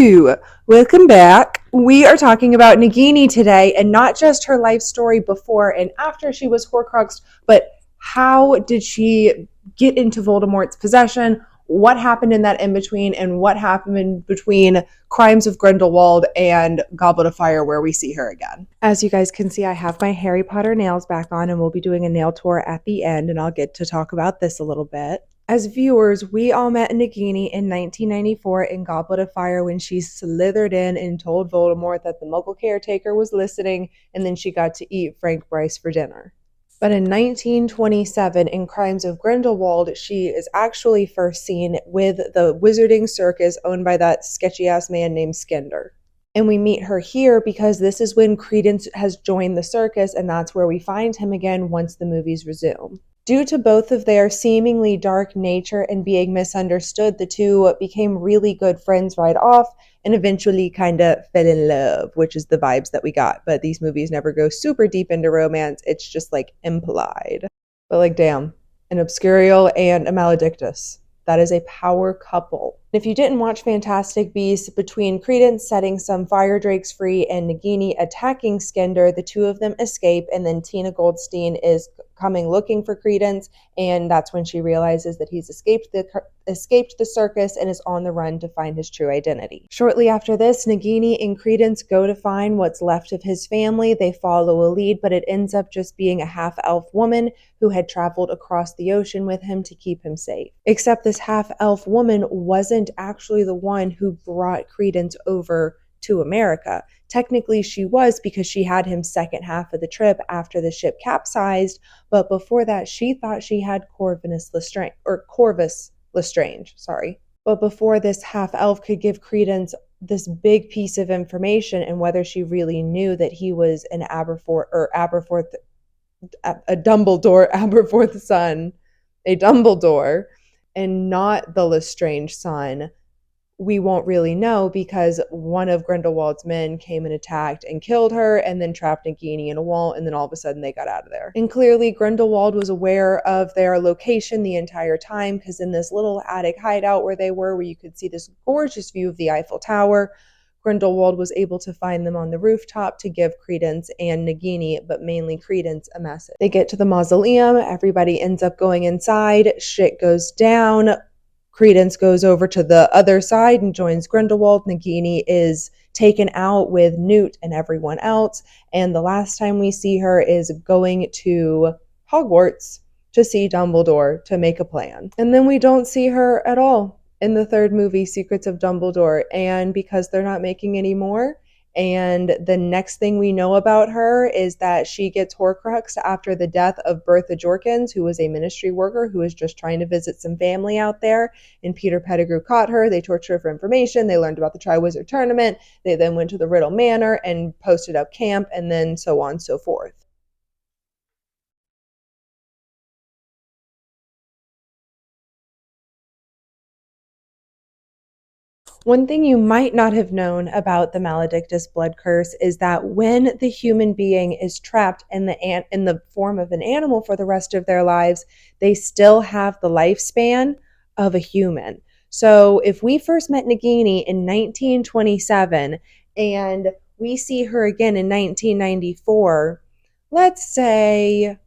Hello, welcome back. We are talking about Nagini today, and not just her life story before and after she was Horcruxed, but how did she get into Voldemort's possession, what happened in that in-between, and what happened between Crimes of Grindelwald and Goblet of Fire, where we see her again. As you guys can see, I have my Harry Potter nails back on, and we'll be doing a nail tour at the end, and I'll get to talk about this a little bit. As viewers, we all met Nagini in 1994 in Goblet of Fire when she slithered in and told Voldemort that the Muggle caretaker was listening, and then she got to eat Frank Bryce for dinner. But in 1927, in Crimes of Grindelwald, she is actually first seen with the wizarding circus owned by that sketchy-ass man named Skinder. And we meet her here because this is when Credence has joined the circus, and that's where we find him again once the movies resume. Due to both of their seemingly dark nature and being misunderstood, the two became really good friends right off and eventually kind of fell in love, which is the vibes that we got. But these movies never go super deep into romance. It's just like implied. But like, damn, an Obscurial and a Maledictus. That is a power couple. If you didn't watch Fantastic Beasts, between Credence setting some fire drakes free and Nagini attacking Skinder, the two of them escape, and then Tina Goldstein is coming looking for Credence, and that's when she realizes that he's escaped the circus and is on the run to find his true identity. Shortly after this, Nagini and Credence go to find what's left of his family. They follow a lead, but it ends up just being a half-elf woman who had traveled across the ocean with him to keep him safe. Except this half-elf woman wasn't actually the one who brought Credence over to America. Technically, she was, because she had him second half of the trip after the ship capsized, but before that, she thought she had Corvus Lestrange, sorry. But before this half-elf could give Credence this big piece of information and whether she really knew that he was an Aberforth son, a Dumbledore, and not the Lestrange son, we won't really know, because one of Grindelwald's men came and attacked and killed her and then trapped Nagini in a wall, and then all of a sudden they got out of there. And clearly Grindelwald was aware of their location the entire time, because in this little attic hideout where they were, where you could see this gorgeous view of the Eiffel Tower, Grindelwald was able to find them on the rooftop to give Credence and Nagini, but mainly Credence, a message. They get to the mausoleum, everybody ends up going inside, shit goes down. Credence goes over to the other side and joins Grindelwald. Nagini is taken out with Newt and everyone else, and the last time we see her is going to Hogwarts to see Dumbledore to make a plan. And then we don't see her at all in the third movie, Secrets of Dumbledore, and because they're not making any more, and the next thing we know about her is that she gets Horcruxed after the death of Bertha Jorkins, who was a ministry worker who was just trying to visit some family out there, and Peter Pettigrew caught her. They tortured her for information. They learned about the Triwizard Tournament. They then went to the Riddle Manor and posted up camp, and then so on and so forth. One thing you might not have known about the Maledictus blood curse is that when the human being is trapped in the form of an animal for the rest of their lives, they still have the lifespan of a human. So if we first met Nagini in 1927 and we see her again in 1994, let's say,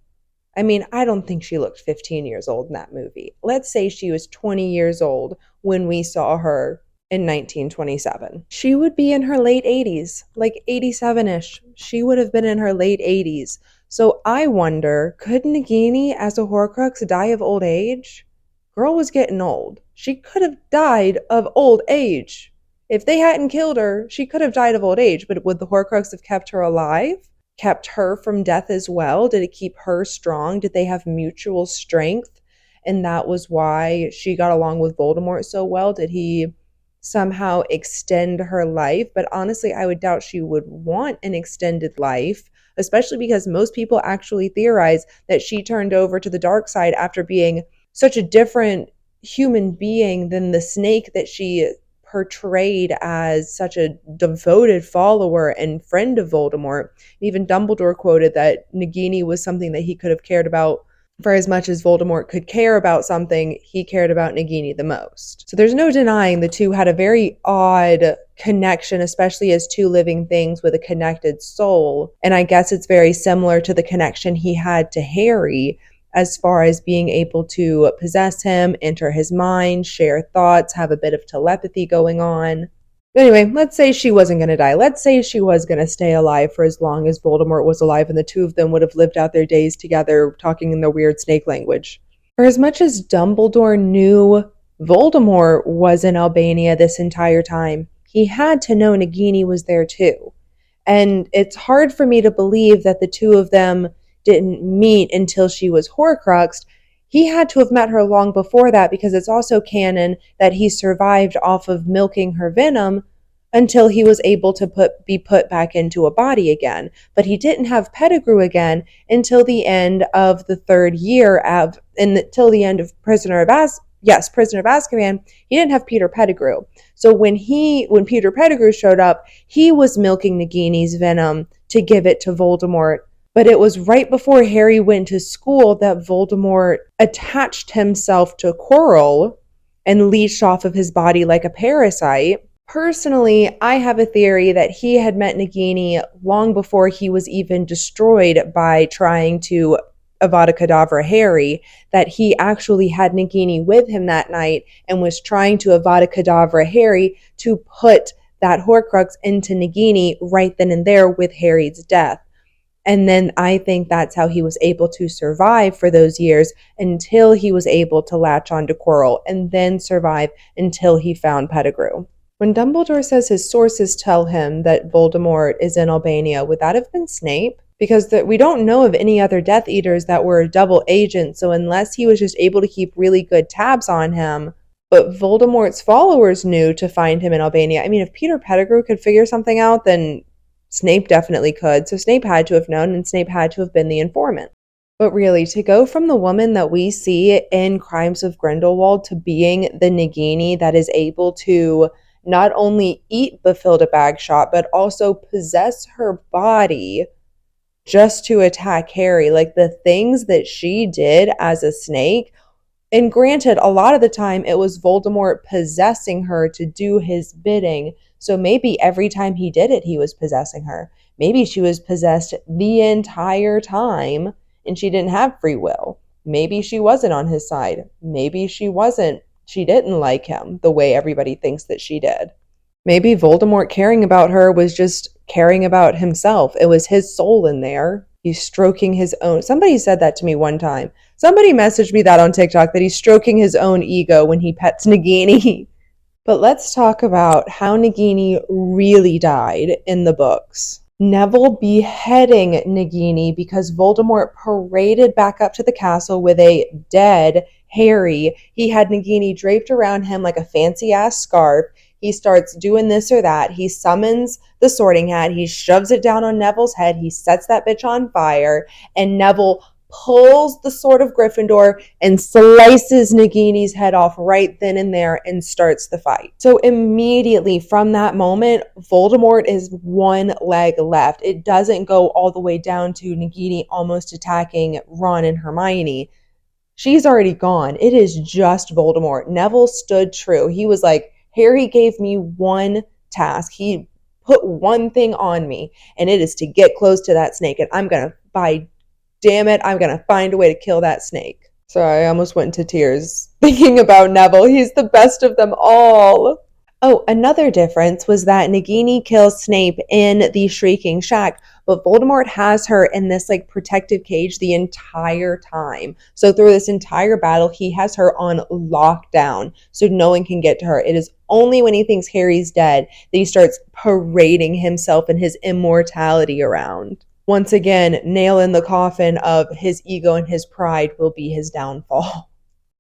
I don't think she looked 15 years old in that movie. Let's say she was 20 years old when we saw her in 1927. She would be in her late 80s, like 87-ish. She would have been in her late 80s. So I wonder, could Nagini as a Horcrux die of old age? Girl was getting old. She could have died of old age. If they hadn't killed her, she could have died of old age, but would the Horcrux have kept her alive? Kept her from death as well? Did it keep her strong? Did they have mutual strength? And that was why she got along with Voldemort so well? Did he somehow extend her life? But honestly, I would doubt she would want an extended life, especially because most people actually theorize that she turned over to the dark side after being such a different human being than the snake that she portrayed as such a devoted follower and friend of Voldemort. Even Dumbledore quoted that Nagini was something that he could have cared about For as much as Voldemort could care about something, he cared about Nagini the most. So there's no denying the two had a very odd connection, especially as two living things with a connected soul. And I guess it's very similar to the connection he had to Harry, as far as being able to possess him, enter his mind, share thoughts, have a bit of telepathy going on. Anyway, let's say she wasn't going to die. Let's say she was going to stay alive for as long as Voldemort was alive, and the two of them would have lived out their days together talking in the weird snake language. For as much as Dumbledore knew Voldemort was in Albania this entire time, he had to know Nagini was there too. And it's hard for me to believe that the two of them didn't meet until she was Horcruxed. He had to have met her long before that, because it's also canon that he survived off of milking her venom until he was able to be put back into a body again. But he didn't have Pettigrew again until the end of the third year until the end of Prisoner of Azkaban. He didn't have Peter Pettigrew. So when Peter Pettigrew showed up, he was milking Nagini's venom to give it to Voldemort. But it was right before Harry went to school that Voldemort attached himself to Quirrell and leached off of his body like a parasite. Personally, I have a theory that he had met Nagini long before he was even destroyed by trying to Avada Kedavra Harry, that he actually had Nagini with him that night and was trying to Avada Kedavra Harry to put that Horcrux into Nagini right then and there with Harry's death. And then I think that's how he was able to survive for those years until he was able to latch onto Quirrell, and then survive until he found Pettigrew. When Dumbledore says his sources tell him that Voldemort is in Albania, would that have been Snape? Because we don't know of any other Death Eaters that were double agents, so unless he was just able to keep really good tabs on him, but Voldemort's followers knew to find him in Albania. I mean, if Peter Pettigrew could figure something out, then Snape definitely could. So Snape had to have known, and Snape had to have been the informant. But really, to go from the woman that we see in Crimes of Grindelwald to being the Nagini that is able to not only eat Bathilda Bagshot, but also possess her body just to attack Harry. Like, the things that she did as a snake. And granted, a lot of the time it was Voldemort possessing her to do his bidding. So maybe every time he did it, he was possessing her. Maybe she was possessed the entire time and she didn't have free will. Maybe she wasn't on his side. Maybe she didn't like him the way everybody thinks that she did. Maybe Voldemort caring about her was just caring about himself. It was his soul in there. He's stroking his own. Somebody said that to me one time. Somebody messaged me that on TikTok, that he's stroking his own ego when he pets Nagini. But let's talk about how Nagini really died in the books. Neville beheading Nagini because Voldemort paraded back up to the castle with a dead Harry. He had Nagini draped around him like a fancy-ass scarf. He starts doing this or that. He summons the Sorting Hat. He shoves it down on Neville's head. He sets that bitch on fire. And Neville pulls the sword of Gryffindor and slices Nagini's head off right then and there and starts the fight. So immediately from that moment, Voldemort is one leg left. It doesn't go all the way down to Nagini almost attacking Ron and Hermione. She's already gone. It is just Voldemort. Neville stood true. He was like, Harry gave me one task. He put one thing on me, and it is to get close to that snake. And I'm going to find a way to kill that snake. Sorry, I almost went into tears thinking about Neville. He's the best of them all. Oh, another difference was that Nagini kills Snape in the Shrieking Shack, but Voldemort has her in this like protective cage the entire time. So through this entire battle, he has her on lockdown, so no one can get to her. It is only when he thinks Harry's dead that he starts parading himself and his immortality around. Once again, nail in the coffin of his ego and his pride will be his downfall.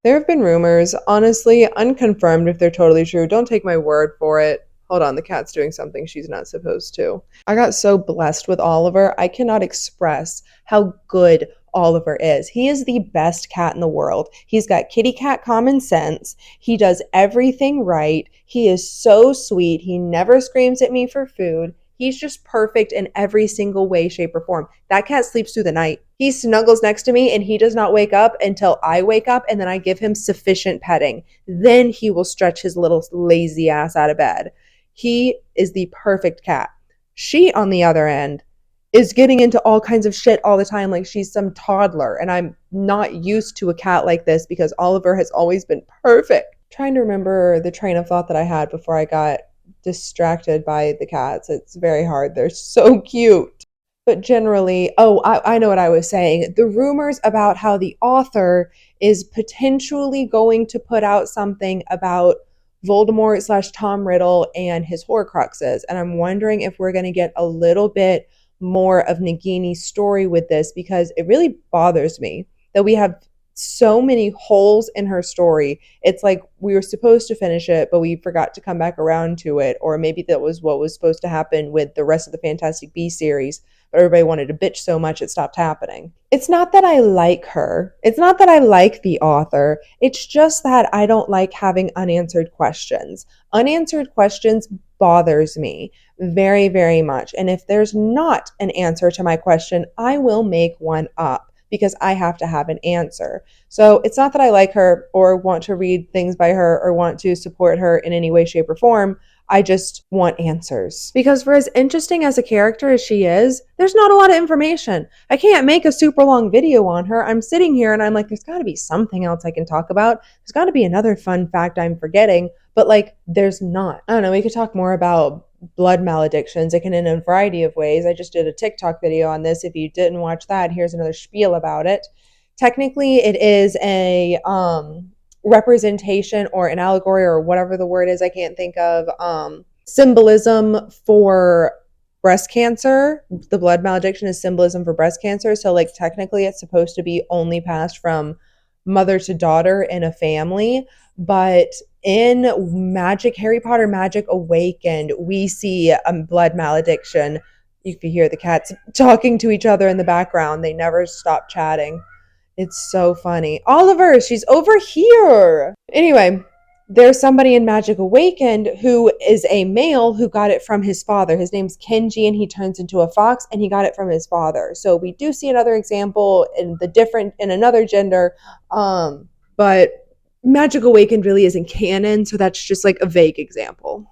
There have been rumors, honestly, unconfirmed if they're totally true. Don't take my word for it. Hold on, the cat's doing something she's not supposed to. I got so blessed with Oliver. I cannot express how good Oliver is. He is the best cat in the world. He's got kitty cat common sense. He does everything right. He is so sweet. He never screams at me for food. He's just perfect in every single way, shape, or form. That cat sleeps through the night. He snuggles next to me and he does not wake up until I wake up, and then I give him sufficient petting. Then he will stretch his little lazy ass out of bed. He is the perfect cat. She, on the other end, is getting into all kinds of shit all the time like she's some toddler, and I'm not used to a cat like this because Oliver has always been perfect. Trying to remember the train of thought that I had before I got distracted by the cats. It's very hard. They're so cute. But generally, I know what I was saying. The rumors about how the author is potentially going to put out something about Voldemort slash Tom Riddle and his Horcruxes. And I'm wondering if we're going to get a little bit more of Nagini's story with this, because it really bothers me that we have so many holes in her story. It's like we were supposed to finish it, but we forgot to come back around to it. Or maybe that was what was supposed to happen with the rest of the Fantastic Beasts series, but everybody wanted to bitch so much it stopped happening. It's not that I like her. It's not that I like the author. It's just that I don't like having unanswered questions. Unanswered questions bothers me very, very much. And if there's not an answer to my question, I will make one up, because I have to have an answer. So it's not that I like her or want to read things by her or want to support her in any way, shape, or form. I just want answers. Because for as interesting as a character as she is, there's not a lot of information. I can't make a super long video on her. I'm sitting here and I'm like, there's got to be something else I can talk about. There's got to be another fun fact I'm forgetting. But like, there's not. I don't know. We could talk more about blood maledictions. It can in a variety of ways. I just did a TikTok video on this. If you didn't watch that, here's another spiel about it. Technically, it is a representation or an allegory or whatever the word is, I can't think of, symbolism for breast cancer. The blood malediction is symbolism for breast cancer. So like technically it's supposed to be only passed from mother to daughter in a family. But in Harry Potter Magic Awakened, we see a blood malediction. You can hear the cats talking to each other in the background. They never stop chatting. It's so funny. Oliver, she's over here. Anyway, there's somebody in Magic Awakened who is a male who got it from his father. His name's Kenji, and he turns into a fox, and he got it from his father. So we do see another example in another gender, but Magic Awakened really isn't canon, so that's just like a vague example.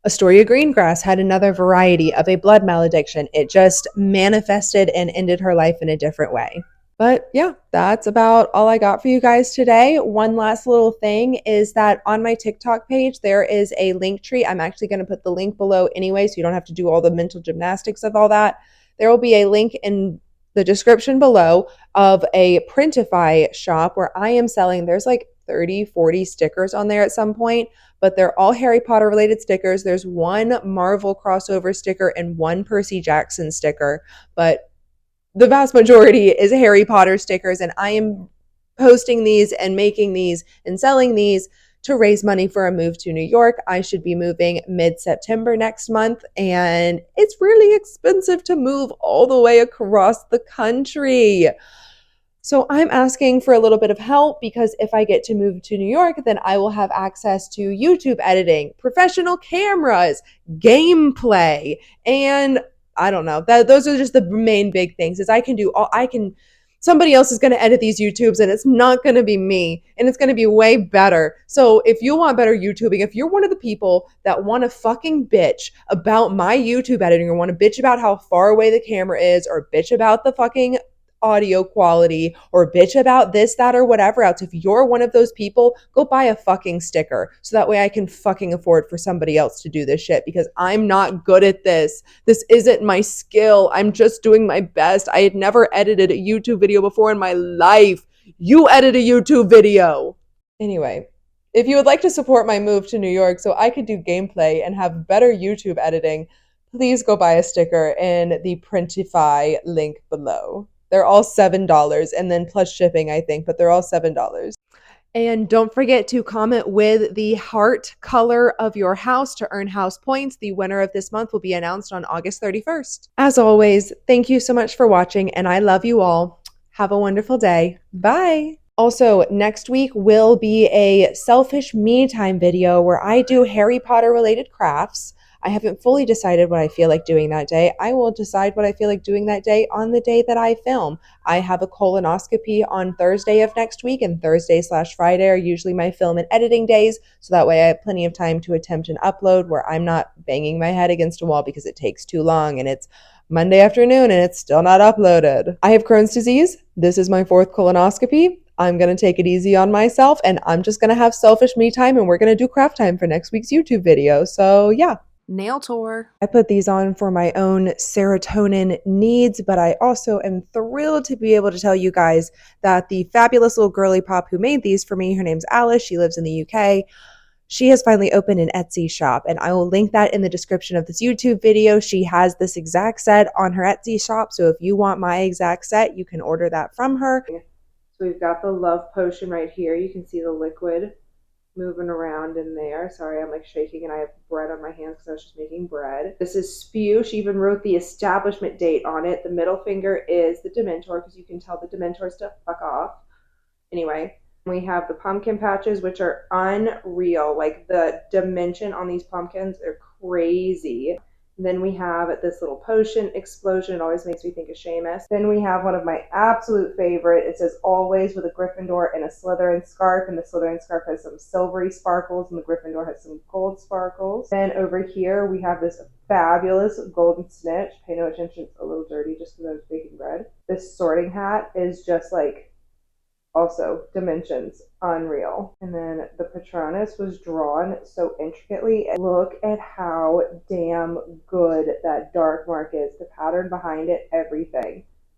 Astoria Greengrass had another variety of a blood malediction. It just manifested and ended her life in a different way. But yeah, that's about all I got for you guys today. One last little thing is that on my TikTok page, there is a link tree. I'm actually going to put the link below anyway, so you don't have to do all the mental gymnastics of all that. There will be a link in the description below of a Printify shop where I am selling, there's like 30, 40 stickers on there at some point, but they're all Harry Potter related stickers. There's one Marvel crossover sticker and one Percy Jackson sticker, but the vast majority is Harry Potter stickers, and I am posting these and making these and selling these to raise money for a move to New York. I should be moving mid-September next month, and it's really expensive to move all the way across the country. So I'm asking for a little bit of help, because if I get to move to New York, then I will have access to YouTube editing, professional cameras, gameplay, and I don't know. Those are just the main big things. Is somebody else is going to edit these YouTubes, and it's not going to be me, and it's going to be way better. So if you want better YouTubing, if you're one of the people that want to fucking bitch about my YouTube editing, or want to bitch about how far away the camera is, or bitch about the fucking audio quality, or bitch about this, that, or whatever else, if you're one of those people, go buy a fucking sticker so that way I can fucking afford for somebody else to do this shit, because I'm not good at this. This isn't my skill. I'm just doing my best. I had never edited a YouTube video before in my life. You edit a YouTube video. Anyway, if you would like to support my move to New York so I could do gameplay and have better YouTube editing, please go buy a sticker in the Printify link below. They're all $7, and then plus shipping, I think, but they're all $7. And don't forget to comment with the heart color of your house to earn house points. The winner of this month will be announced on August 31st. As always, thank you so much for watching, and I love you all. Have a wonderful day. Bye. Also, next week will be a selfish me time video where I do Harry Potter related crafts. I haven't fully decided what I feel like doing that day. I will decide what I feel like doing that day on the day that I film. I have a colonoscopy on Thursday of next week, and Thursday/Friday are usually my film and editing days. So that way I have plenty of time to attempt an upload where I'm not banging my head against a wall because it takes too long and it's Monday afternoon and it's still not uploaded. I have Crohn's disease. This is my 4th colonoscopy. I'm going to take it easy on myself and I'm just going to have selfish me time and we're going to do craft time for next week's YouTube video. So yeah. Nail tour. I put these on for my own serotonin needs, but I also am thrilled to be able to tell you guys that the fabulous little girly pop who made these for me, her name's Alice, she lives in the UK, she has finally opened an Etsy shop, and I will link that in the description of this YouTube video. She has this exact set on her Etsy shop, so if you want my exact set, you can order that from her. So we've got the love potion right here. You can see the liquid moving around in there. Sorry, I'm like shaking and I have bread on my hands because I was just making bread. This is Spew. She even wrote the establishment date on it. The middle finger is the Dementor because you can tell the Dementors to fuck off. Anyway, we have the pumpkin patches, which are unreal. Like the dimension on these pumpkins are crazy. Then we have this little potion explosion. It always makes me think of Seamus. Then we have one of my absolute favorite. It says always with a Gryffindor and a Slytherin scarf. And the Slytherin scarf has some silvery sparkles and the Gryffindor has some gold sparkles. Then over here we have this fabulous golden snitch. Pay no attention, it's a little dirty just because I was baking bread. This sorting hat is just like also dimensions unreal. And then the Patronus was drawn so intricately. Look at how damn good that dark mark is, the pattern behind it, everything.